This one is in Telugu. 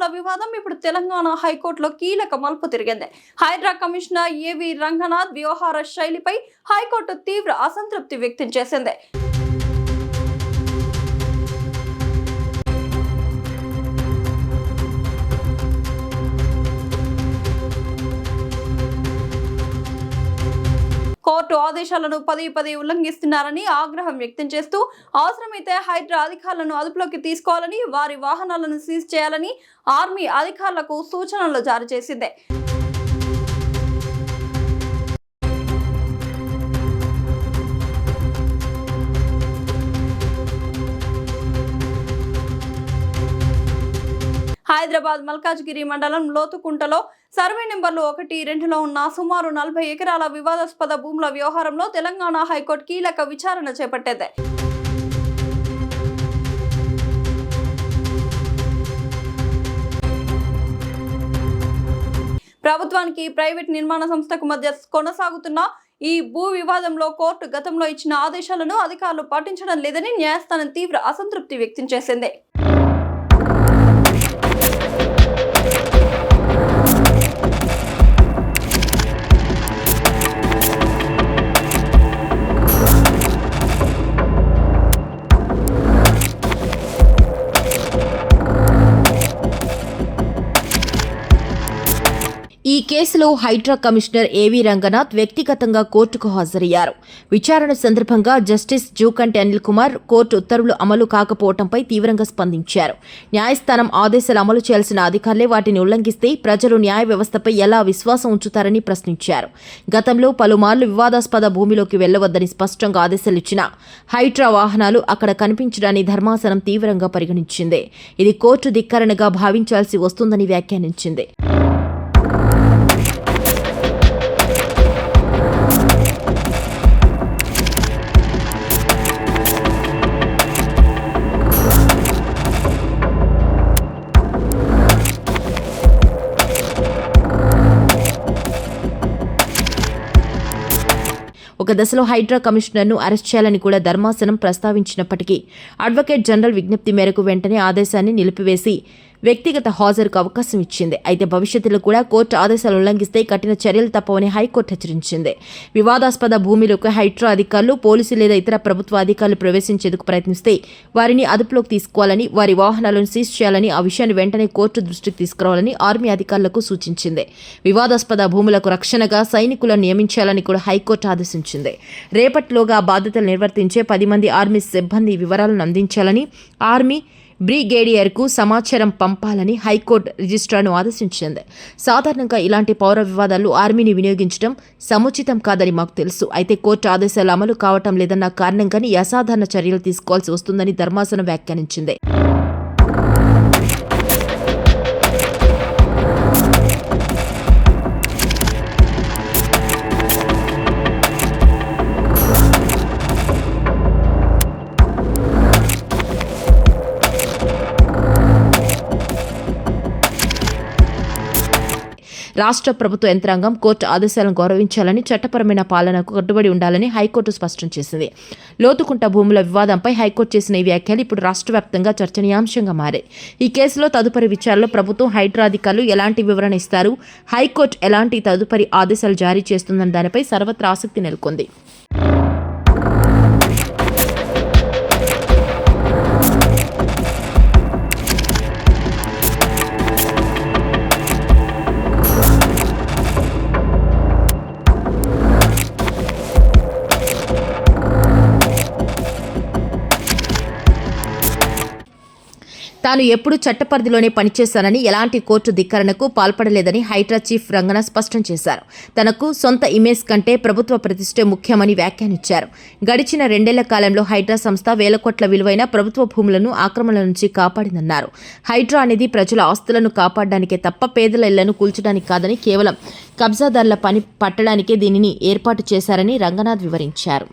భూముల వివాదం ఇప్పుడు తెలంగాణ హైకోర్టులో కీలక మలుపు తిరిగింది. హైడ్రా కమిషనర్ ఏవి రంగనాథ్ వ్యవహార శైలిపై హైకోర్టు తీవ్ర అసంతృప్తి వ్యక్తం చేసింది. కోర్టు ఆదేశాలను పదే ఉల్లంఘిస్తున్నారని ఆగ్రహం వ్యక్తం చేస్తూ అవసరమైతే హైడ్రా అధికారులను అదుపులోకి తీసుకోవాలని, వారి వాహనాలను సీజ్ చేయాలని ఆర్మీ అధికారులకు సూచనలు జారీ చేసింది. హైదరాబాద్ మల్కాజ్గిరి మండలం లోతుకుంటలో సర్వే నెంబర్లు 1, 2లో ఉన్న సుమారు 40 ఎకరాల వివాదాస్పద భూముల వ్యవహారంలో తెలంగాణ హైకోర్టు కీలక విచారణ చేపట్టింది. ప్రభుత్వానికి ప్రైవేట్ నిర్మాణ సంస్థకు మధ్య కొనసాగుతున్న ఈ భూ వివాదంలో కోర్టు గతంలో ఇచ్చిన ఆదేశాలను అధికారులు పాటించడం లేదని న్యాయస్థానం తీవ్ర అసంతృప్తి వ్యక్తం చేసింది. ఈ కేసులో హైడ్రా కమిషనర్ ఏవి రంగనాథ్ వ్యక్తిగతంగా కోర్టుకు హాజరయ్యారు. విచారణ సందర్భంగా జస్టిస్ జూకంటి అనిల్ కుమార్ కోర్టు ఉత్తర్వులు అమలు కాకపోవడంపై తీవ్రంగా స్పందించారు. న్యాయస్థానం ఆదేశాలు అమలు చేయాల్సిన అధికారులే వాటిని ఉల్లంఘిస్తే ప్రజలు న్యాయ వ్యవస్థపై ఎలా విశ్వాసం ఉంచుతారని ప్రశ్నించారు. గతంలో పలుమార్లు వివాదాస్పద భూమిలోకి వెళ్లవద్దని స్పష్టంగా ఆదేశాలిచ్చిన హైడ్రా వాహనాలు అక్కడ కనిపించడాన్ని ధర్మాసనం తీవ్రంగా పరిగణించింది. ఇది కోర్టు ధిక్కరణగా భావించాల్సి వస్తుందని వ్యాఖ్యానించింది. ఒక దశలో హైడ్రా కమిషనర్ను అరెస్ట్ చేయాలని కూడా ధర్మాసనం ప్రస్తావించినప్పటికీ అడ్వకేట్ జనరల్ విజ్ఞప్తి మేరకు వెంటనే ఆదేశాన్ని నిలిపివేసి వ్యక్తిగత హాజరుకు అవకాశం ఇచ్చింది. అయితే భవిష్యత్తులో కూడా కోర్టు ఆదేశాలు ఉల్లంఘిస్తే కఠిన చర్యలు తప్పవని హైకోర్టు హెచ్చరించింది. వివాదాస్పద భూమిలోకి హైడ్రా అధికారులు, పోలీసు లేదా ఇతర ప్రభుత్వ అధికారులు ప్రవేశించేందుకు ప్రయత్నిస్తే వారిని అదుపులోకి తీసుకోవాలని, వారి వాహనాలను సీజ్ చేయాలని, ఆ విషయాన్ని వెంటనే కోర్టు దృష్టికి తీసుకురావాలని ఆర్మీ అధికారులకు సూచించింది. వివాదాస్పద భూములకు రక్షణగా సైనికులను నియమించాలని కూడా హైకోర్టు ఆదేశించింది. రేపటిలోగా బాధ్యతలు నిర్వర్తించే 10 మంది ఆర్మీ సిబ్బంది వివరాలను అందించాలని, ఆర్మీ బ్రిగేడియర్కు సమాచారం పంపాలని హైకోర్టు రిజిస్ట్రార్ను ఆదేశించింది. సాధారణంగా ఇలాంటి పౌర వివాదాలు ఆర్మీని వినియోగించడం సముచితం కాదని మాకు తెలుసు. అయితే కోర్టు ఆదేశాలు అమలు కావటం లేదన్న కారణంగానే అసాధారణ చర్యలు తీసుకోవాల్సి వస్తుందని ధర్మాసనం వ్యాఖ్యానించింది. రాష్ట్ర ప్రభుత్వ యంత్రాంగం కోర్టు ఆదేశాలను గౌరవించాలని, చట్టపరమైన పాలనకు కట్టుబడి ఉండాలని హైకోర్టు స్పష్టం చేసింది. లోతుకుంట భూముల వివాదంపై హైకోర్టు చేసిన ఈ వ్యాఖ్యలు ఇప్పుడు రాష్ట్ర వ్యాప్తంగా చర్చనీయాంశంగా మారాయి. ఈ కేసులో తదుపరి విచారణలో ప్రభుత్వం, హైడ్రా అధికారులు ఎలాంటి వివరణ ఇస్తారు, హైకోర్టు ఎలాంటి తదుపరి ఆదేశాలు జారీ చేస్తుందన్న దానిపై సర్వత్రా ఆసక్తి నెలకొంది. తాను ఎప్పుడూ చట్టపరిధిలోనే పనిచేశానని, ఎలాంటి కోర్టు ధిక్కరణకు పాల్పడలేదని హైడ్రా చీఫ్ రంగనాథ్ స్పష్టం చేశారు. తనకు సొంత ఇమేజ్ కంటే ప్రభుత్వ ప్రతిష్టే ముఖ్యమని వ్యాఖ్యానించారు. గడిచిన 2 ఏళ్ల కాలంలో హైడ్రా సంస్థ వేల కోట్ల విలువైన ప్రభుత్వ భూములను ఆక్రమణల నుంచి కాపాడిందన్నారు. హైడ్రా అనేది ప్రజల ఆస్తులను కాపాడడానికే తప్ప పేదల ఇళ్లను కూల్చడానికి కాదని, కేవలం కబ్జాదారుల పని పట్టడానికే దీనిని ఏర్పాటు చేశారని రంగనాథ్ వివరించారు.